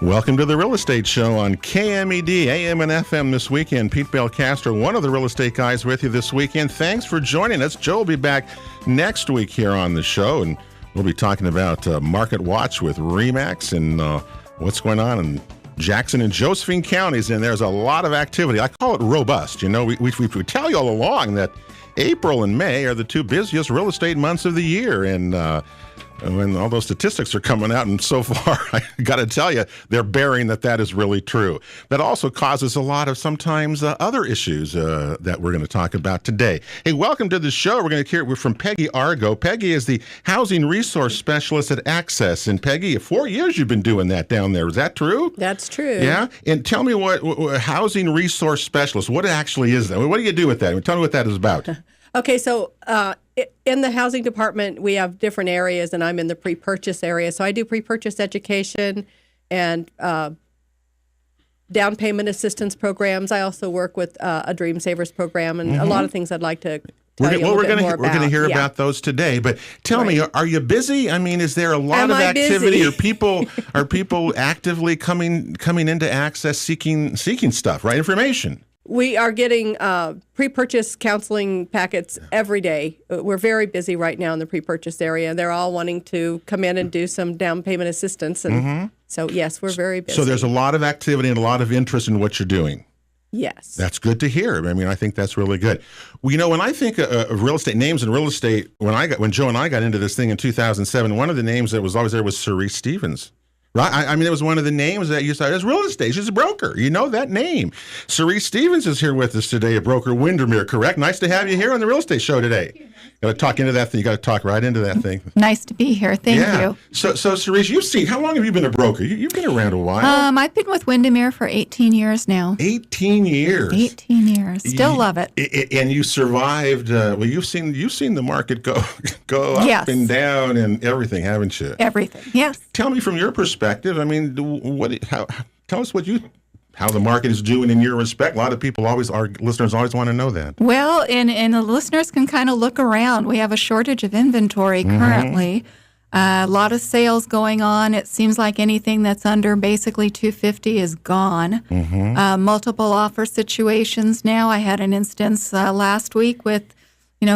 Welcome to the Real Estate Show on KMED, AM and FM this weekend. Pete Belcastro, one of the real estate guys with you this weekend. Thanks for joining us. Joe will be back next week here on the show, and we'll be talking about Market Watch with RE/MAX and what's going on in Jackson and Josephine counties, and there's a lot of activity. I call it robust. You know, we tell you all along that April and May are the two busiest real estate months of the year, and when all those statistics are coming out, and so far, I got to tell you, they're bearing that is really true. That also causes a lot of sometimes other issues that we're going to talk about today. Hey, welcome to the show. We're going to hear from Peggy Argo. Peggy is the Housing Resource Specialist at Access. And Peggy, 4 years you've been doing that down there. Is that true? That's true. Yeah? And tell me what Housing Resource Specialist, what actually is that? What do you do with that? Tell me what that is about. Okay, so in the housing department, we have different areas, and I'm in the pre-purchase area. So I do pre-purchase education and down payment assistance programs. I also work with a Dream Savers program and a lot of things I'd like to tell you a little bit more about. We're going to hear about those today. But tell me, are you busy? I mean, is there a lot of activity? Are people actively coming into Access seeking stuff, right? Information. We are getting pre-purchase counseling packets every day. We're very busy right now in the pre-purchase area. They're all wanting to come in and do some down payment assistance. And so, yes, we're very busy. So there's a lot of activity and a lot of interest in what you're doing. Yes. That's good to hear. I mean, I think that's really good. Well, you know, when I think of real estate names in real estate, when Joe and I got into this thing in 2007, one of the names that was always there was Cerise Stevens. Right, I mean, it was one of the names that you said as real estate. She's a broker. You know that name. Cerise Stevens is here with us today, a broker Windermere, correct? Nice to have you here on the Real Estate Show today. Got to talk into that thing. You got to talk right into that thing. Nice to be here. Thank you. So Cerise, how long have you been a broker? You've been around a while. I've been with Windermere for 18 years now. 18 years. 18 years. Still love it. And you survived. Well, you've seen the market go up and down and everything, haven't you? Everything. Yes. Tell me from your perspective. I mean, tell us how the market is doing in your respect. A lot of people our listeners always want to know that. Well, and the listeners can kind of look around. We have a shortage of inventory currently. A lot of sales going on. It seems like anything that's under basically $250 is gone. Multiple offer situations now. I had an instance last week with,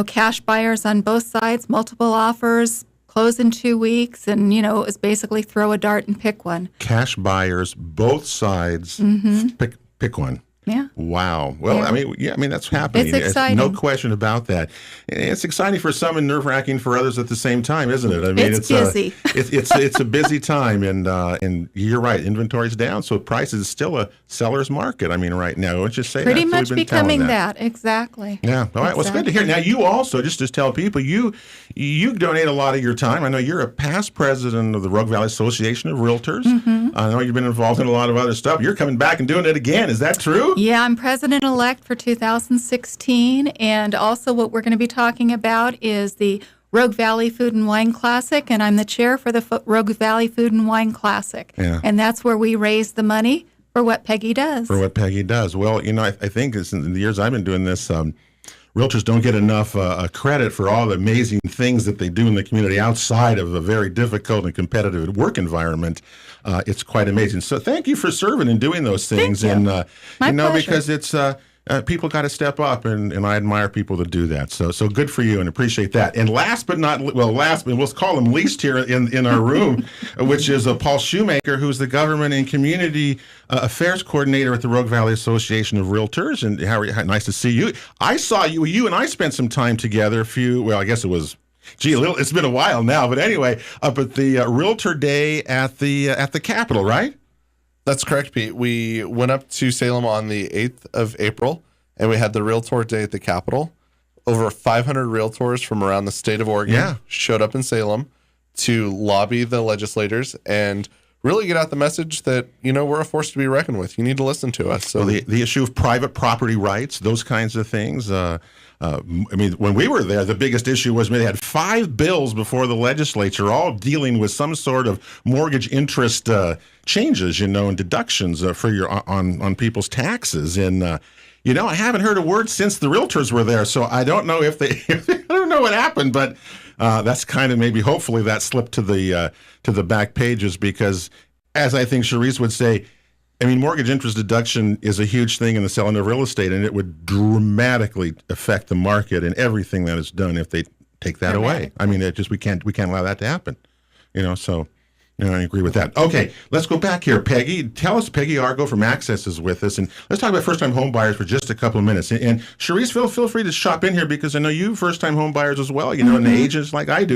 cash buyers on both sides, multiple offers, close in 2 weeks, and it was basically throw a dart and pick one. Cash buyers, both sides, pick one. Yeah. Wow. Well, yeah. I mean, that's happening. It's exciting. No question about that. It's exciting for some and nerve-wracking for others at the same time, isn't it? I mean, it's busy. It's a busy time, and you're right. Inventory's down, so price is still a seller's market. I mean, right now, wouldn't you say pretty much becoming that? Exactly. Yeah. All right. Well, it's good to hear. Now, you also just tell people you donate a lot of your time. I know you're a past president of the Rogue Valley Association of Realtors. I know you've been involved in a lot of other stuff. You're coming back and doing it again. Is that true? Yeah, I'm president-elect for 2016, and also what we're going to be talking about is the Rogue Valley Food and Wine Classic, and I'm the chair for the Rogue Valley Food and Wine Classic. Yeah. And that's where we raise the money for what Peggy does. Well, I think in the years I've been doing this, realtors don't get enough credit for all the amazing things that they do in the community outside of a very difficult and competitive work environment. It's quite amazing. So thank you for serving and doing those things. Thank you. And because it's people got to step up, and I admire people that do that. So good for you, and appreciate that. And last but we'll call him least here in our room, which is Paul Shoemaker, who's the Government and Community Affairs Coordinator at the Rogue Valley Association of Realtors. And how nice to see you. I saw you and I spent some time together I guess it was, it's been a while now, but anyway, up at the Realtor Day at the Capitol, right? That's correct, Pete. We went up to Salem on the 8th of April, and we had the Realtor Day at the Capitol. Over 500 realtors from around the state of Oregon showed up in Salem to lobby the legislators and really get out the message that, we're a force to be reckoned with. You need to listen to us. So the issue of private property rights, those kinds of things. When we were there, the biggest issue was they had 5 bills before the legislature, all dealing with some sort of mortgage interest changes, and deductions for on people's taxes. And I haven't heard a word since the realtors were there, so I don't know if I don't know what happened, but that's kind of hopefully that slipped to the back pages, because as I think Charisse would say, I mean, mortgage interest deduction is a huge thing in the selling of real estate, and it would dramatically affect the market and everything that is done if they take that away. I mean, we can't allow that to happen. So I agree with that. Okay, let's go back here. Peggy, tell us, Peggy Argo from Access is with us, and let's talk about first-time home buyers for just a couple of minutes. And Charisse, feel free to shop in here because I know you first-time home buyers as well. And the agents like I do.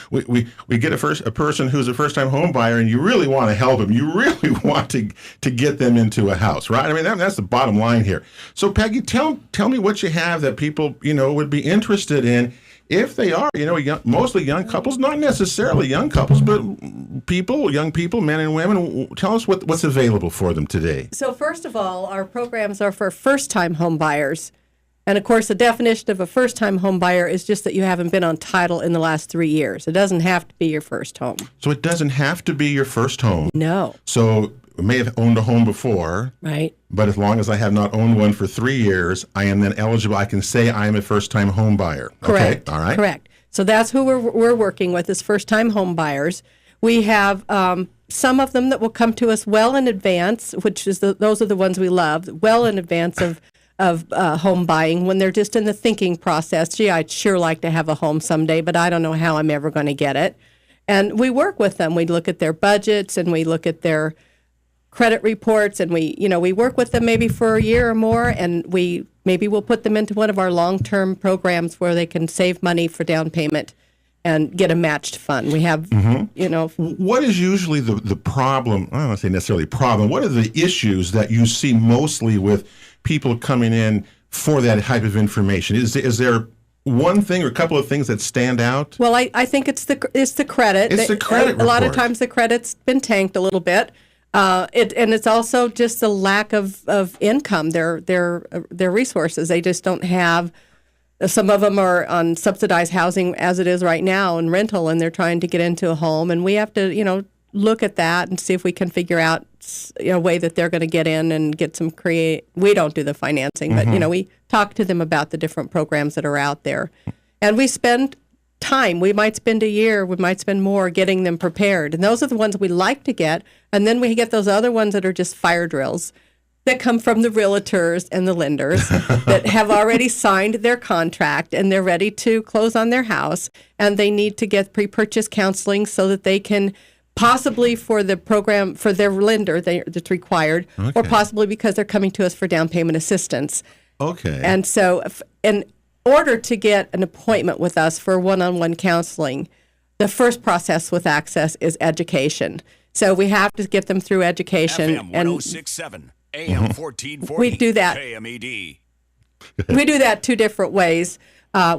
We get a person who's a first-time home buyer, and you really want to help them. You really want to get them into a house, right? I mean, that's the bottom line here. So, Peggy, tell me what you have that people would be interested in. If they are, mostly young couples, not necessarily young couples, but young people, men and women, tell us what's available for them today. So first of all, our programs are for first-time home buyers. And of course, the definition of a first-time home buyer is just that you haven't been on title in the last 3 years. It doesn't have to be your first home. So it doesn't have to be your first home. No. So I may have owned a home before. Right. But as long as I have not owned one for 3 years, I am then eligible. I can say I am a first-time home buyer. Correct. Okay? All right. Correct. So that's who we're working with is first-time home buyers. We have some of them that will come to us well in advance, which is those are the ones we love, well in advance of home buying when they're just in the thinking process. Gee, I'd sure like to have a home someday, but I don't know how I'm ever going to get it. And we work with them. We look at their budgets and we look at their credit reports, and we work with them maybe for a year or more, and we'll put them into one of our long-term programs where they can save money for down payment and get a matched fund. We have, What is usually the problem? I don't want to say necessarily problem. What are the issues that you see mostly with people coming in for that type of information? Is there one thing or a couple of things that stand out? Well, I think it's the credit. It's the credit report. A lot of times the credit's been tanked a little bit. And it's also just the lack of income, their resources. They just don't have. Some of them are on subsidized housing as it is right now and rental, and they're trying to get into a home. And we have to, look at that and see if we can figure out a way that they're going to get in and get some We don't do the financing, but we talk to them about the different programs that are out there, and we spend time. We might spend a year, we might spend more getting them prepared. And those are the ones we like to get. And then we get those other ones that are just fire drills that come from the realtors and the lenders that have already signed their contract and they're ready to close on their house. And they need to get pre-purchase counseling so that they can possibly for the program, for their lender that's required, or possibly because they're coming to us for down payment assistance. Okay. And so, in order to get an appointment with us for one-on-one counseling, the first process with Access is education. So we have to get them through education. FM 1067, AM 1440. We do that. KMED. We do that two different ways.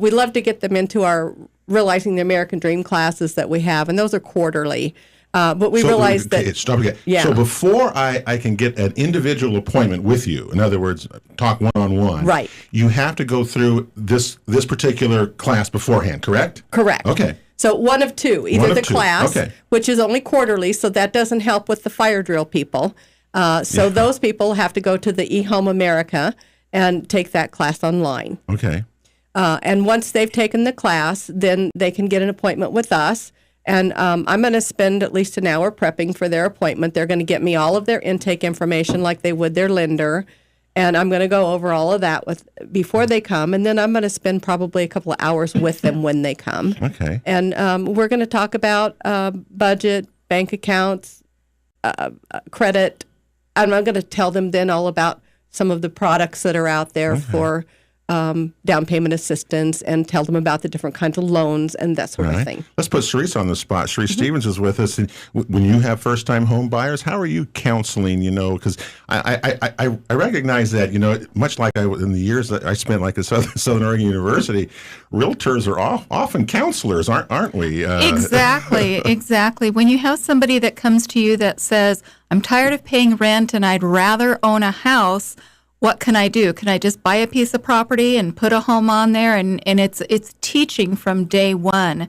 We love to get them into our Realizing the American Dream classes that we have, and those are quarterly. But we realize that... Stop again. Yeah. So before I can get an individual appointment with you, in other words, talk one-on-one, right, you have to go through this particular class beforehand, correct? Correct. Okay. So one of two, either the class, which is only quarterly, so that doesn't help with the fire drill people. Those people have to go to the eHome America and take that class online. Okay. And once they've taken the class, then they can get an appointment with us. And I'm going to spend at least an hour prepping for their appointment. They're going to get me all of their intake information like they would their lender. And I'm going to go over all of that before they come. And then I'm going to spend probably a couple of hours with them when they come. Okay. And we're going to talk about budget, bank accounts, credit. And I'm going to tell them then all about some of the products that are out there for down payment assistance, and tell them about the different kinds of loans and that sort of thing. Let's put Charisse on the spot. Charisse Stevens is with us. And when you have first-time home buyers, how are you counseling? Because I recognize that, much like in the years that I spent like at Southern Oregon University, realtors are often counselors, aren't we? Exactly. When you have somebody that comes to you that says, I'm tired of paying rent and I'd rather own a house, what can I do? Can I just buy a piece of property and put a home on there? And it's teaching from day one.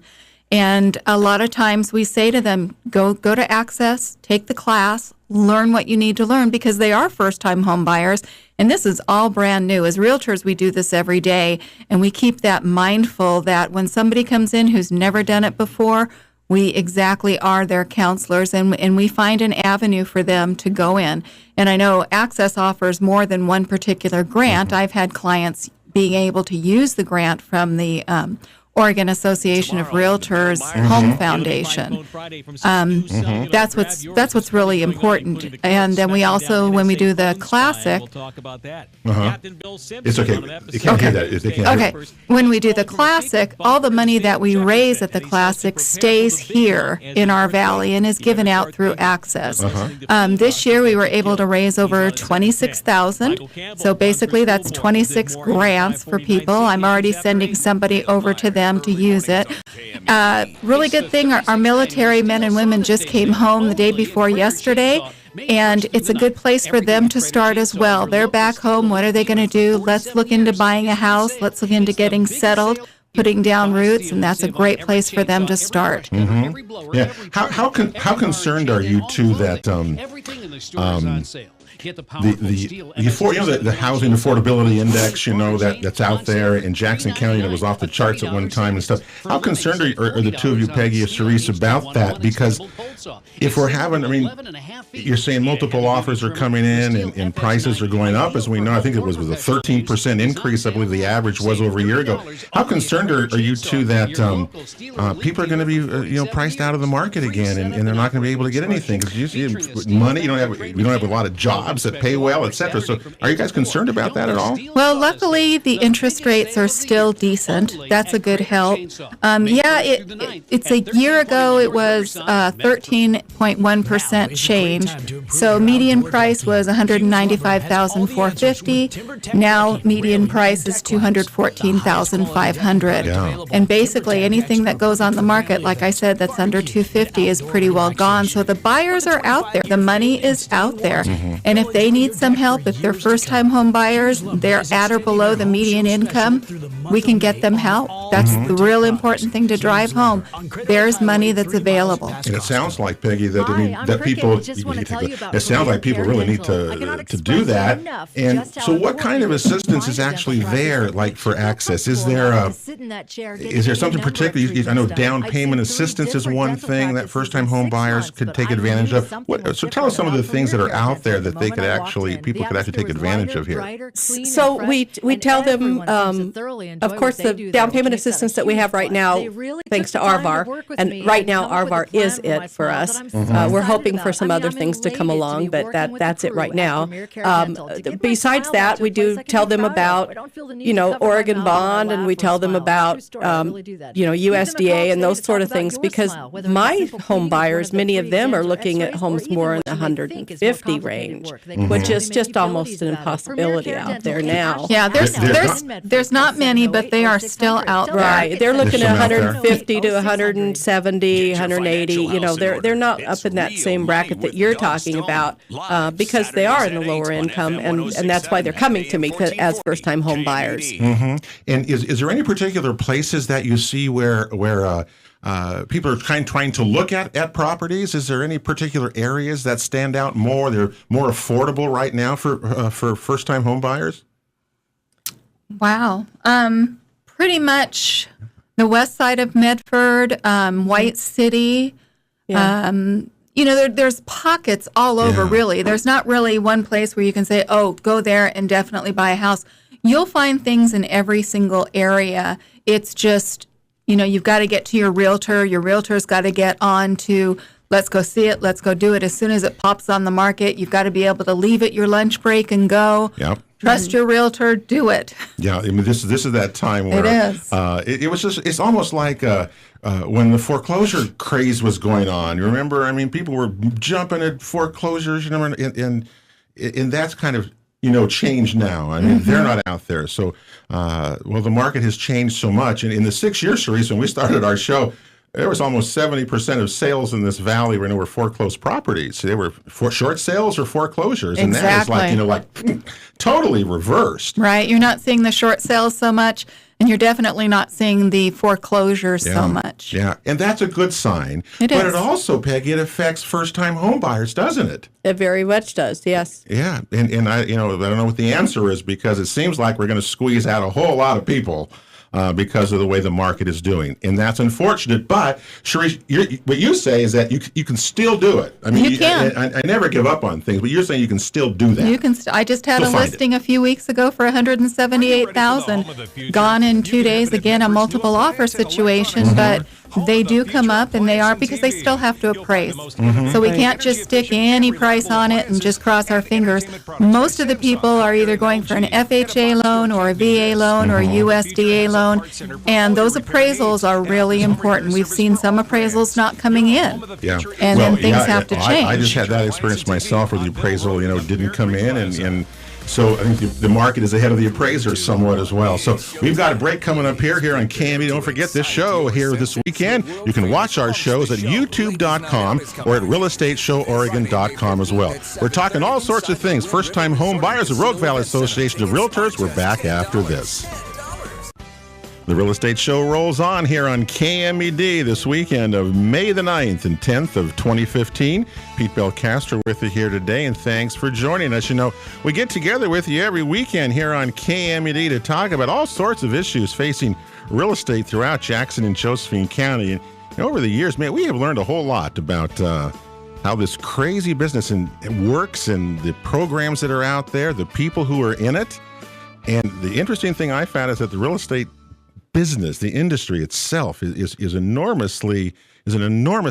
And a lot of times we say to them, go to Access, take the class, learn what you need to learn, because they are first-time home buyers. And this is all brand new. As realtors, we do this every day. And we keep that mindful that when somebody comes in who's never done it before, we exactly are their counselors, and we find an avenue for them to go in. And I know Access offers more than one particular grant. I've had clients being able to use the grant from the Oregon Association of Realtors Home Foundation. That's what's really important. And then we also, when we do the classic, It's okay. You can't hear that. They can't hear okay, when we do the classic, all the money that we raise at the classic stays here in our valley and is given out through Access. This year we were able to raise over $26,000. So basically that's 26 grants for people. I'm already sending somebody over to them to use it. Really good thing, our military men and women just came home the day before yesterday, and it's a good place for them to start as well. They're back home. What are they going to do? Let's look into buying a house. Let's look into getting settled, putting down roots, and that's a great place for them to start. Yeah. How concerned are you too that the housing affordability index, that's out there in Jackson County, that was off the charts at one time and stuff. How concerned are the two of you, Peggy or Cerise, about that? Because if we're having, you're saying multiple offers are coming in and prices are going up, as we know. I think it was a 13% increase, I believe the average was over a year ago. How concerned are you two that people are going to be priced out of the market again, and they're not going to be able to get anything? Because you see money, we don't have a lot of jobs that pay well, etc. So are you guys concerned about that at all? Well, luckily the interest rates are still decent. That's a good help. It's a year ago it was 13.1% change. So median price was $195,450. Now median price is $214,500. Yeah. And basically anything that goes on the market, like I said, that's under $250 is pretty well gone. So the buyers are out there. The money is out there. And if they need some help, if they're first-time home buyers, they're at or below the median income, we can get them help. That's the real important thing to drive home. There's money that's available. And it sounds like, Peggy, that people. It sounds like people really need to do that. And so, what kind of assistance is actually there, like for Access? Is there something particular? I know down payment assistance is one thing that first-time home buyers could take advantage of. So tell us some of the things that are out there that people could actually take advantage of here. So we tell them, of course, the down payment assistance that we have right now, thanks to RVAR, and right now RVAR is it for us. We're hoping for some other things to come along, but that's it right now. Besides that, we do tell them about, Oregon Bond, and we tell them about, USDA and those sort of things, because my home buyers, many of them are looking at homes more in the 150 range, which is just almost an impossibility out there now. Yeah, there's not many, but they are still out there. Right. They're looking at 150 to 170, 180. They're not up in that same bracket that you're talking about because they are in the lower income, and that's why they're coming to me as first-time home buyers. Mm-hmm. And is there any particular places that you see where people are trying to look at properties? Is there any particular areas that stand out more? They're more affordable right now for first-time home buyers? Wow. Pretty much the west side of Medford, White City. Yeah. There's pockets all over, really. There's not really one place where you can say, oh, go there and definitely buy a house. You'll find things in every single area. It's just, you've got to get to your realtor. Your realtor's got to get on to, let's go see it, let's go do it. As soon as it pops on the market, you've got to be able to leave at your lunch break and go. Yep. Trust your realtor, do it. Yeah, this is that time where it is. It's almost like when the foreclosure craze was going on. You remember? People were jumping at foreclosures, and that's kind of changed now. They're not out there. So, the market has changed so much. And in the 6 years, Cerise, when we started our show, there was almost 70% of sales in this valley were foreclosed properties. They were short sales or foreclosures. Exactly. And that is like totally reversed. Right. You're not seeing the short sales so much, and you're definitely not seeing the foreclosures so much. Yeah. And that's a good sign. But it also, Peggy, it affects first-time home buyers, doesn't it? It very much does, yes. Yeah. And I don't know what the answer is, because it seems like we're going to squeeze out a whole lot of people because of the way the market is doing. And that's unfortunate. But, Sharice, what you say is that you can still do it. I mean, You can. I never give up on things, but you're saying you can still do that. You can. I just had Still a find listing a few weeks ago for 178,000, gone in 2 days. Again, a multiple offer situation, but they do come up, and they are because they still have to appraise. So we can't just stick any price on it and just cross our fingers. Most of the people are either going for an FHA loan or a VA loan or a USDA loan, and those appraisals are really important. We've seen some appraisals not coming in, Yeah. and then things have to change. I just had that experience myself where the appraisal, didn't come in, and so I think the market is ahead of the appraisers somewhat as well. So we've got a break coming up here on KME. Don't forget this show here this weekend. You can watch our shows at youtube.com or at realestateshoworegon.com as well. We're talking all sorts of things. First-time home buyers, the Rogue Valley Association of Realtors. We're back after this. The Real Estate Show rolls on here on KMED this weekend of May the 9th and 10th of 2015. Pete Belcastro with you here today, and thanks for joining us. We get together with you every weekend here on KMED to talk about all sorts of issues facing real estate throughout Jackson and Josephine County. And over the years, man, we have learned a whole lot about how this crazy business works and the programs that are out there, the people who are in it. And the interesting thing I found is that the real estate business, the industry itself, is an enormous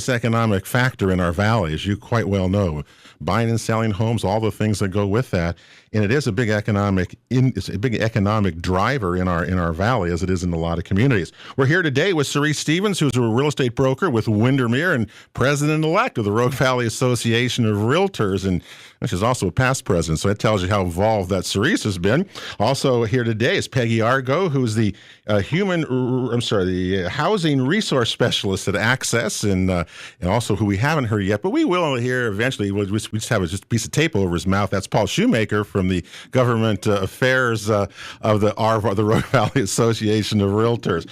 economic factor in our valley, as you quite well know. Buying and selling homes, all the things that go with that, and it is a big economic driver in our valley, as it is in a lot of communities. We're here today with Sharice Stevens, who's a real estate broker with Windermere and president-elect of the Rogue Valley Association of Realtors, and she's also a past president, so that tells you how involved that Sharice has been. Also here today is Peggy Argo, who's the housing resource specialist at Access, and also who we haven't heard yet, but we will hear eventually. We just have a piece of tape over his mouth. That's Paul Shoemaker from the government affairs of the Rogue Valley Association of Realtors.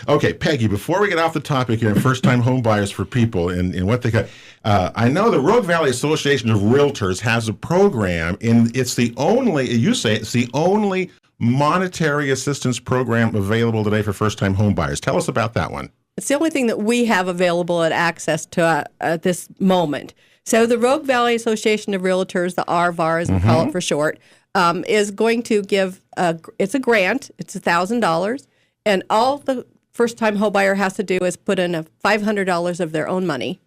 Okay, Peggy, before we get off the topic here, first-time home buyers for people and what they got, I know the Rogue Valley Association of Realtors has a program, and it's the only monetary assistance program available today for first-time home buyers. Tell us about that one. It's the only thing that we have available at Access to at this moment. So the Rogue Valley Association of Realtors, the RVAR as we call it for short, is going to give it's a grant. It's $1,000, and all the first-time home buyer has to do is put in $500 of their own money,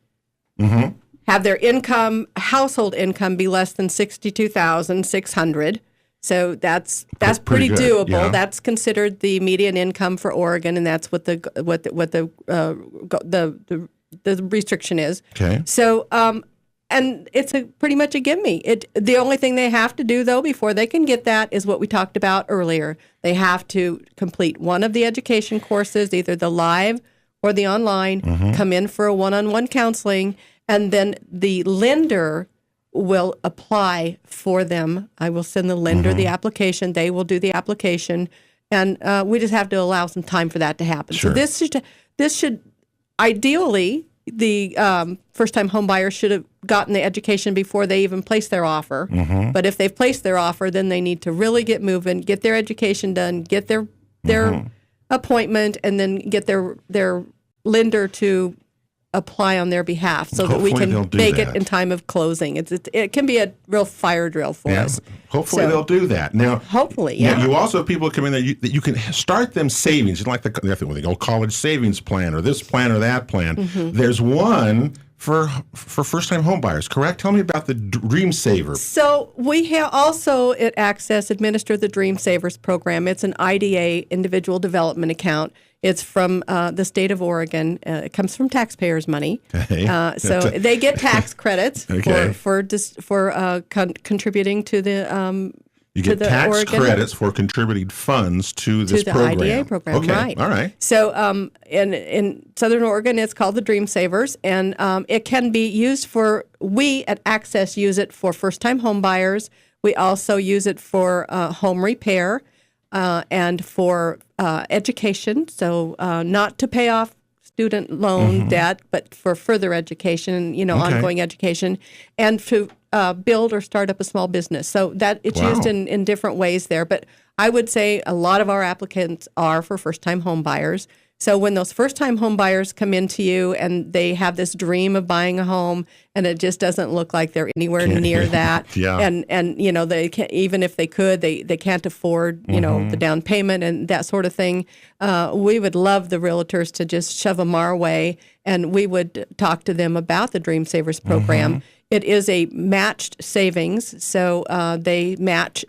have their household income be less than $62,600. So that's pretty doable. Yeah. That's considered the median income for Oregon, and that's what the restriction is. Okay. So and it's pretty much a gimme. The only thing they have to do though before they can get that is what we talked about earlier. They have to complete one of the education courses, either the live or the online. Come in for a one-on-one counseling, and then the lender will apply for them. I will send the lender the application. They will do the application, and we just have to allow some time for that to happen. Sure. So this should ideally, the first-time home buyer should have gotten the education before they even place their offer. But if they've placed their offer, then they need to really get moving, get their education done, get their appointment, and then get their lender to apply on their behalf so that we can make it in time of closing. It can be a real fire drill for us. Hopefully they'll do that. Now, hopefully, yeah. Now, you also have people come in there that you can start them savings, like the old college savings plan or this plan or that plan. There's one for first-time home buyers, correct? Tell me about the Dream Saver. So we have also at Access administered the Dream Savers program. It's an IDA, individual development account. It's from the state of Oregon. It comes from taxpayers' money, so they get tax credits for contributing to the. You get tax credits for contributing funds to this program. IDA program, okay. Right? All right. So in Southern Oregon, it's called the Dream Savers, and it can be used for. We at Access use it for first-time home buyers. We also use it for home repair. And for education, so not to pay off student loan debt, but for further education, ongoing education, and to build or start up a small business. So that it's used in different ways there. But I would say a lot of our applicants are for first-time home buyers. So when those first-time home buyers come into you and they have this dream of buying a home and it just doesn't look like they're anywhere near that, and they can't, even if they could, they can't afford the down payment and that sort of thing. We would love the realtors to just shove them our way, and we would talk to them about the Dream Savers program. It is a matched savings, so they match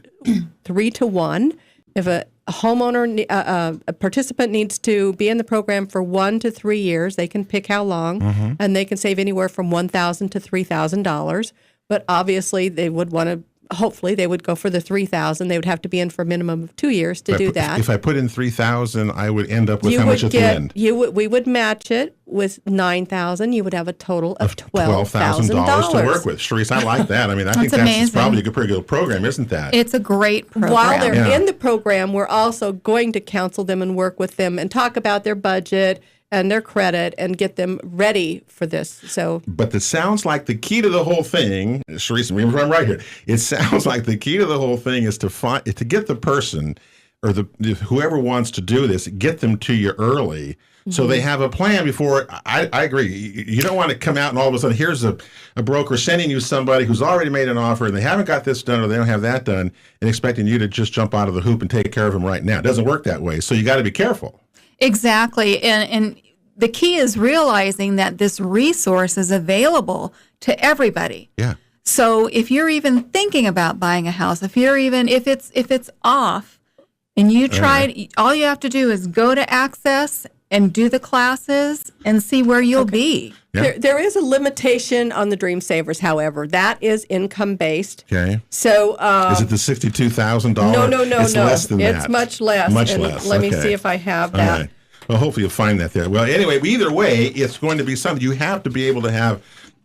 3 to 1. If a homeowner, a participant needs to be in the program for 1 to 3 years, they can pick how long, and they can save anywhere from $1,000 to $3,000. But obviously, they would want to. Hopefully, they would go for the $3,000. They would have to be in for a minimum of 2 years to do that. If I put in $3,000, I would end up with how much at the end? We would match it with $9,000. You would have a total of $12,000 to work with. Sharice, I like that. I mean, I think that's probably a pretty good program, isn't that? It's a great program. While they're in the program, we're also going to counsel them and work with them and talk about their budget and their credit and get them ready for this. But it sounds like the key to the whole thing, Sharice, remember I'm right here. It sounds like the key to the whole thing is to get the person or whoever wants to do this, get them to you early. So they have a plan before. I agree. You don't want to come out and all of a sudden here's a broker sending you somebody who's already made an offer and they haven't got this done or they don't have that done and expecting you to just jump out of the hoop and take care of them right now. It doesn't work that way. So you got to be careful. Exactly. And the key is realizing that this resource is available to everybody. Yeah. So if you're even thinking about buying a house, if it's off and you tried, all you have to do is go to Access and do the classes and see where you'll be. Yeah. There is a limitation on the Dream Savers, however. That is income-based. Okay. So is it the $62,000? No. It's less than that. It's much less. Much less. Let me see if I have that. All right. Well, hopefully you'll find that there. Well, anyway, either way, it's going to be something you have to be able to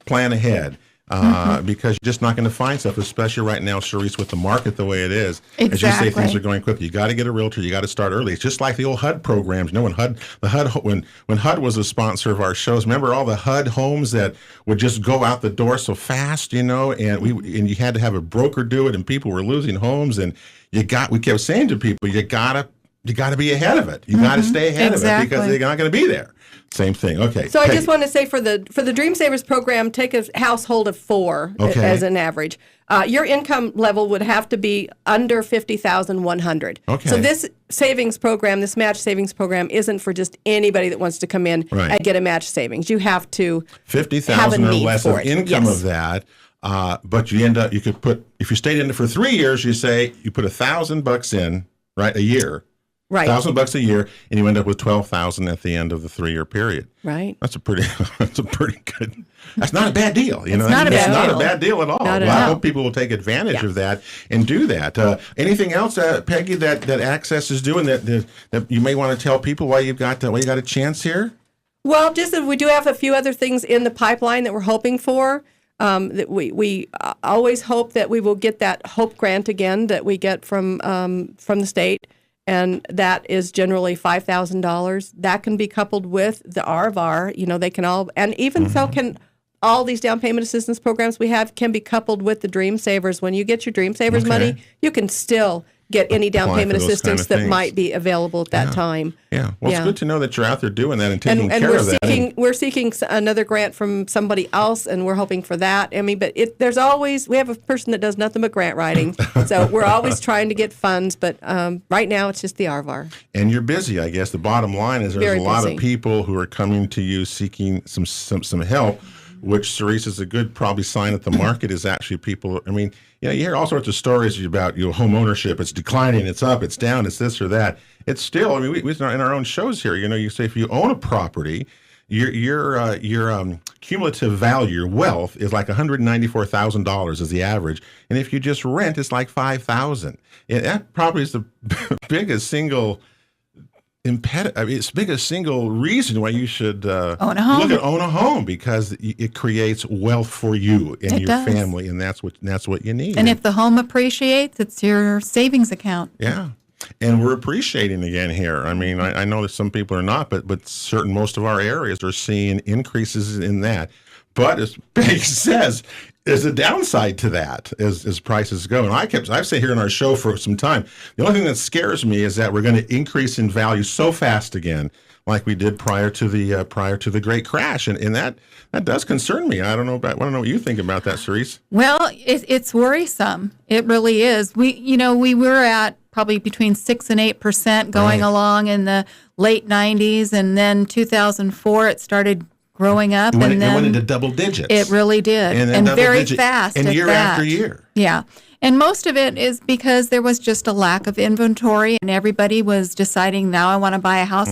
plan ahead. Because you're just not going to find stuff, especially right now, Sharice, with the market the way it is. Exactly. As you say, things are going quickly. You got to get a realtor. You got to start early. It's just like the old HUD programs. When HUD was a sponsor of our shows, remember all the HUD homes that would just go out the door so fast, and you had to have a broker do it, and people were losing homes, and we kept saying to people, you got to be ahead of it. You got to stay ahead of it because they're not going to be there. Same thing. Okay. So I just want to say for the Dream Savers program, take a household of 4 as an average. Your income level would have to be under $50,100. Okay. So this savings program, this match savings program, isn't for just anybody that wants to come in and get a match savings. You have to $50,000 or less of income of that. But you could put, if you stayed in it for 3 years, you put $1,000 in, right, a year. Right. $1,000 a year, and you end up with $12,000 at the end of the 3-year period. Right. That's a pretty good. That's not a bad deal. It's not a bad deal at all. I hope people will take advantage of that and do that. Anything else, Peggy, that Access is doing that you may want to tell people why you got a chance here? Well, just that we do have a few other things in the pipeline that we're hoping for. That we always hope that we will get that HOPE grant again that we get from the state. And that is generally $5,000. That can be coupled with the RVAR. They can all, and even so can all these down payment assistance programs we have can be coupled with the Dream Savers. When you get your Dream Savers money, you can still get any down payment assistance that might be available at that time. Yeah. Well, it's good to know that you're out there doing that and taking care of that. We're seeking another grant from somebody else, and we're hoping for that. I mean, but there's always, we have a person that does nothing but grant writing. So we're always trying to get funds, but right now it's just the RVAR. And you're busy, I guess. The bottom line is there's a lot of people who are coming to you seeking some help, which, Sharice, is a good probably sign that the market is actually people. I mean, you hear all sorts of stories about home ownership. It's declining, it's up, it's down, it's this or that. It's still, I mean, we in our own shows here, you say if you own a property, your cumulative value, your wealth is like $194,000 is the average. And if you just rent, it's like $5,000. And that probably is the biggest single it's the biggest single reason why you should own a home because it creates wealth for you and your family, and that's what you need. And if the home appreciates, it's your savings account. Yeah. And we're appreciating again here. I mean, I know that some people are not, but most of our areas are seeing increases in that. But as Peg says, there's a downside to that as prices go. And I've said here in our show for some time, the only thing that scares me is that we're going to increase in value so fast again, like we did prior to the Great Crash, and that does concern me. I don't know what you think about that, Cerise. Well, it's worrisome. It really is. We were at probably between 6 and 8% going along in the late 90s, and then 2004 it started growing up, It and then went into double digits. It really did, and very fast. And year after year. Yeah. And most of it is because there was just a lack of inventory, and everybody was deciding, now I want to buy a house.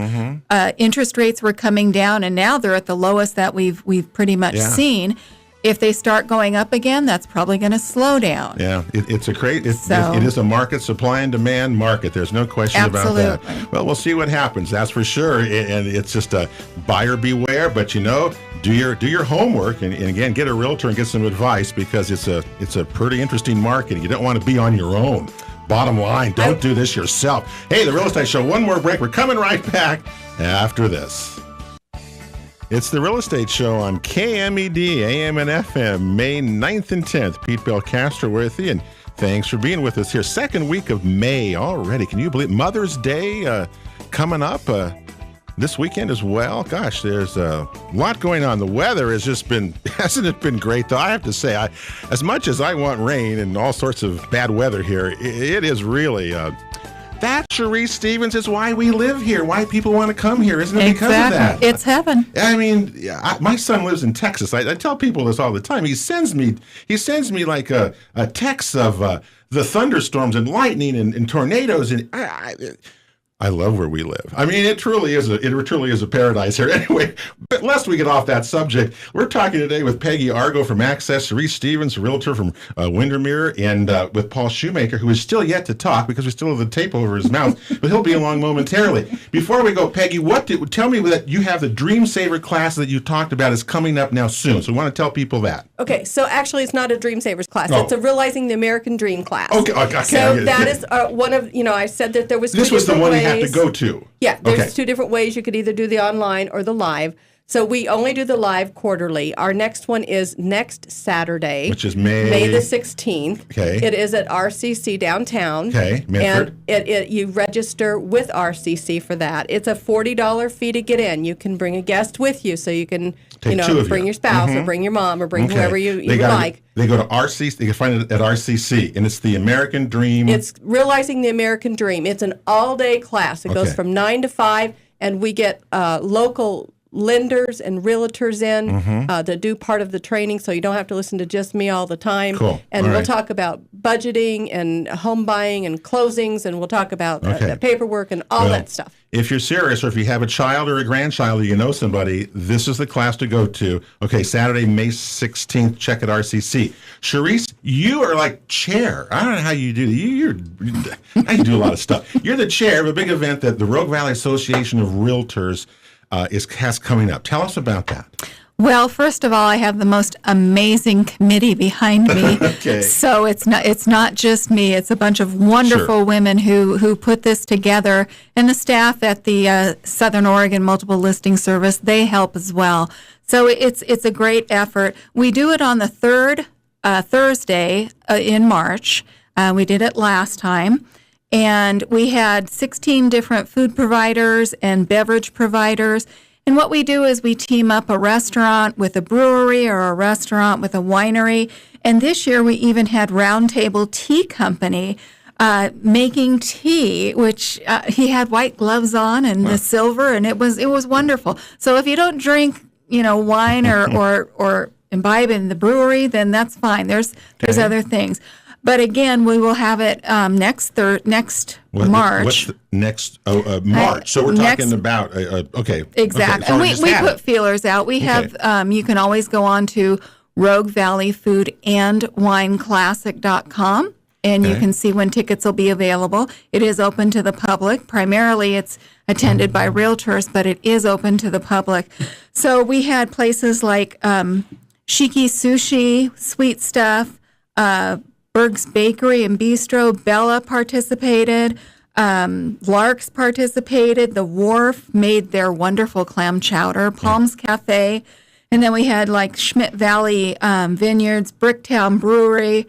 Interest rates were coming down, and now they're at the lowest that we've pretty much seen. If they start going up again, that's probably going to slow down. Yeah, it is a market, supply and demand market. There's no question about that. Well, we'll see what happens. That's for sure. And it's just a buyer beware. But do your homework and again, get a realtor and get some advice, because it's a pretty interesting market. You don't want to be on your own. Bottom line, don't do this yourself. Hey, the Real Estate Show. One more break. We're coming right back after this. It's the Real Estate Show on KMED, AM and FM, May 9th and 10th. Pete Belcastro with you, and thanks for being with us here. Second week of May already. Can you believe it? Mother's Day coming up this weekend as well? Gosh, there's a lot going on. The weather has just been, hasn't it been great, though? I have to say, as much as I want rain and all sorts of bad weather here, it is really... That, Cherise Stevens, is why we live here, why people want to come here, isn't it? Because of that. It's heaven. I mean, my son lives in Texas. I tell people this all the time. He sends me like a text of the thunderstorms and lightning and tornadoes, and I love where we live. I mean, it truly is a paradise here. Anyway, but lest we get off that subject, we're talking today with Peggy Argo from Access, Cerise Stevens, a realtor from Windermere, and with Paul Shoemaker, who is still yet to talk because we still have the tape over his mouth, but he'll be along momentarily. Before we go, Peggy, tell me that you have the Dream Saver class that you talked about is coming up now soon. So we want to tell people that. Okay, so actually it's not a Dream Savers class. It's a Realizing the American Dream class. Okay. So that is one of, I said that there was This was the one you have to go to. Yeah, there's two different ways. You could either do the online or the live. So we only do the live quarterly. Our next one is next Saturday, which is May the 16th. Okay. It is at RCC downtown. Okay, Medford. And you register with RCC for that. It's a $40 fee to get in. You can bring a guest with you, so you can bring your spouse or bring your mom or bring whoever you like. They go to RCC. They can find it at RCC, and it's the American Dream. It's Realizing the American Dream. It's an all-day class. It goes from 9 to 5, and we get local lenders and realtors in that do part of the training, so you don't have to listen to just me all the time. Cool. And we'll talk about budgeting and home buying and closings, and we'll talk about the paperwork and all that stuff. If you're serious, or if you have a child or a grandchild, or you know somebody, this is the class to go to. Okay, Saturday, May 16th, check at RCC. Cherise, you are like chair. I don't know how you do that. You do a lot of stuff. You're the chair of a big event that the Rogue Valley Association of Realtors has coming up. Tell us about that. Well, first of all, I have the most amazing committee behind me. Okay. So it's not just me. It's a bunch of wonderful women who put this together, and the staff at the Southern Oregon Multiple Listing Service, they help as well. So it's a great effort. We do it on the third Thursday in March. We did it last time. And we had 16 different food providers and beverage providers. And what we do is we team up a restaurant with a brewery or a restaurant with a winery. And this year we even had Roundtable Tea Company making tea, which he had white gloves on and the silver, and it was wonderful. So if you don't drink, wine or imbibe in the brewery, then that's fine. There's other things. But again, we will have it next March. What's next? March. So we're talking about okay. Exactly. Okay. And we put feelers out. We have. You can always go on to Rogue Valley Food and WineClassic.com, and you can see when tickets will be available. It is open to the public. Primarily, it's attended by realtors, but it is open to the public. So we had places like Shiki Sushi, Sweet Stuff. Berg's Bakery and Bistro, Bella participated. Lark's participated. The Wharf made their wonderful clam chowder. Palms Cafe. And then we had like Schmidt Valley Vineyards, Bricktown Brewery,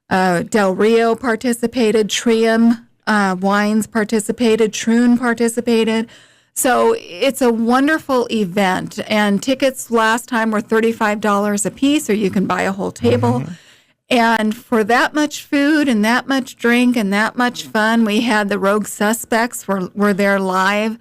Del Rio participated, Trium Wines participated, Troon participated. So it's a wonderful event. And tickets last time were $35 a piece, or you can buy a whole table. And for that much food and that much drink and that much fun, we had the Rogue Suspects were there live.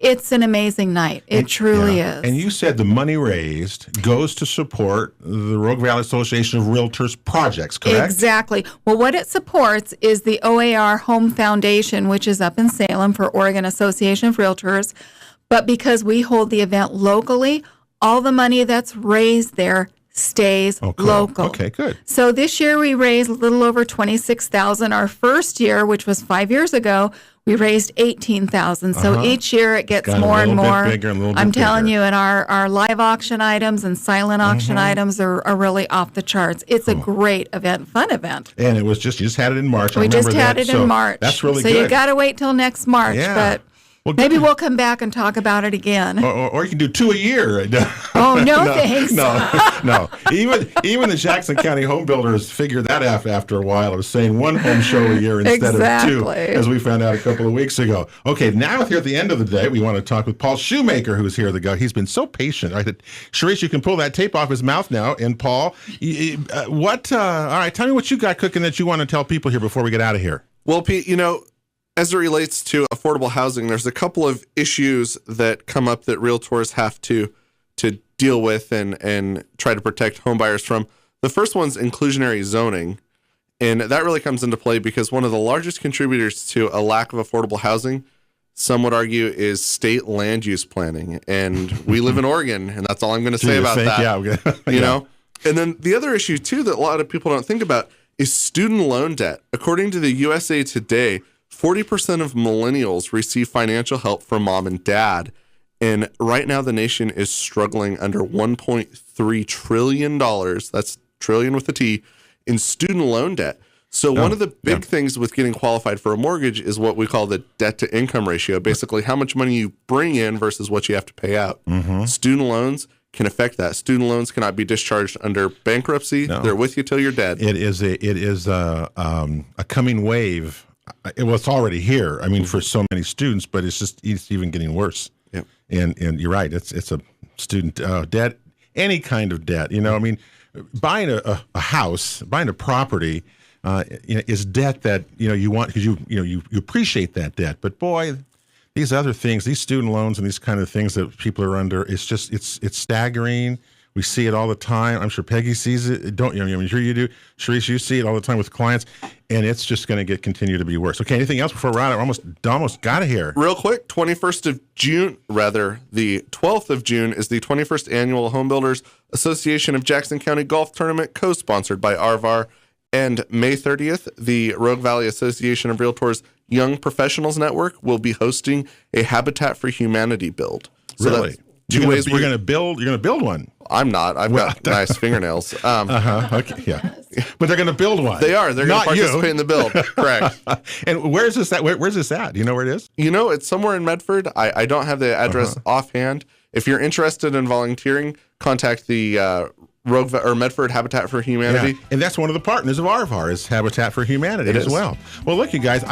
It's an amazing night. It truly is. And you said the money raised goes to support the Rogue Valley Association of Realtors projects, correct? Exactly. Well, what it supports is the OAR Home Foundation, which is up in Salem for Oregon Association of Realtors. But because we hold the event locally, all the money that's raised there stays local. Okay, good. So this year we raised a little over $26,000. Our first year, which was 5 years ago, we raised $18,000. So each year it gets more and more. Bigger and a little I'm bit telling bigger. you, and our live auction items and silent auction items are really off the charts. It's a great event, fun event. And it was you just had it in March. We just had it in March. That's really so good. So you got to wait till next March. Yeah. But Well, maybe we'll come back and talk about it again. Or you can do 2 a year. Oh, no thanks. No. Even the Jackson County home builders figured that out after a while. It was saying 1 home show a year instead of 2, as we found out a couple of weeks ago. Okay, now here at the end of the day, we want to talk with Paul Shoemaker, who's here. He's been so patient. All right, Sharice, you can pull that tape off his mouth now. And Paul, all right, tell me what you got cooking that you want to tell people here before we get out of here. Well, Pete, as it relates to affordable housing, there's a couple of issues that come up that realtors have to deal with and try to protect home buyers from. The first one's inclusionary zoning, and that really comes into play because one of the largest contributors to a lack of affordable housing, some would argue, is state land use planning. And we live in Oregon, and that's all I'm going to say about that. Yeah, you know? And then the other issue, too, that a lot of people don't think about is student loan debt. According to the USA Today, 40% of millennials receive financial help from mom and dad. And right now, the nation is struggling under $1.3 trillion. That's trillion with a T in student loan debt. So one of the big things with getting qualified for a mortgage is what we call the debt to income ratio. Basically, how much money you bring in versus what you have to pay out. Student loans can affect that. Student loans cannot be discharged under bankruptcy. No. They're with you till you're dead. It is a coming wave. It's already here. I mean, for so many students, but it's even getting worse. Yep. And you're right. It's a student debt, any kind of debt. I mean, buying a house, buying a property, is debt that you want because you appreciate that debt. But boy, these other things, these student loans and these kind of things that people are under, it's staggering. We see it all the time. I'm sure Peggy sees it. I'm sure you do. Sharice, you see it all the time with clients, and it's just going to continue to be worse. Okay, anything else before we're out? We're almost got it here. Real quick, the 12th of June is the 21st Annual Home Builders Association of Jackson County Golf Tournament, co-sponsored by RVAR. And May 30th, the Rogue Valley Association of Realtors Young Professionals Network will be hosting a Habitat for Humanity build. So really? You're going to build one. I'm not. I've got nice fingernails. Okay. Yeah. But they're going to build one. They are. They're going to participate in the build. Correct. And where's this at? Where's this at? Do you know where it is? It's somewhere in Medford. I don't have the address offhand. If you're interested in volunteering, contact the Medford Habitat for Humanity. Yeah. And that's one of the partners of RVAR is Habitat for Humanity as well. Well, look, you guys,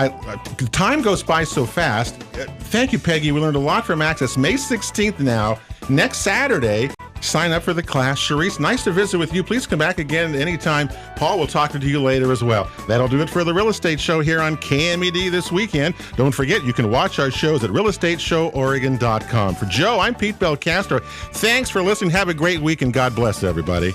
time goes by so fast. Thank you, Peggy. We learned a lot from Access. May 16th now, next Saturday. Sign up for the class. Sharice, nice to visit with you. Please come back again anytime. Paul, we'll talk to you later as well. That'll do it for the Real Estate Show here on KMED this weekend. Don't forget, you can watch our shows at realestateshowOregon.com. For Joe, I'm Pete Belcastro. Thanks for listening. Have a great week, and God bless everybody.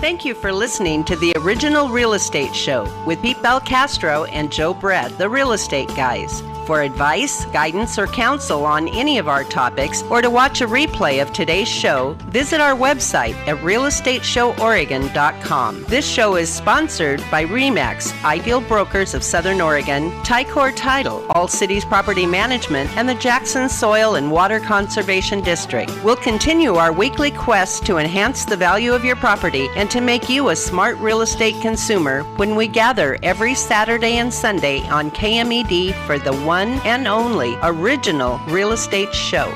Thank you for listening to the original Real Estate Show with Pete Belcastro and Joe Brett, the Real Estate Guys. For advice, guidance, or counsel on any of our topics, or to watch a replay of today's show, visit our website at realestateshoworegon.com. This show is sponsored by RE/MAX, Ideal Brokers of Southern Oregon, Tycor Title, All Cities Property Management, and the Jackson Soil and Water Conservation District. We'll continue our weekly quest to enhance the value of your property and to make you a smart real estate consumer when we gather every Saturday and Sunday on KMED for the one and only original real estate show.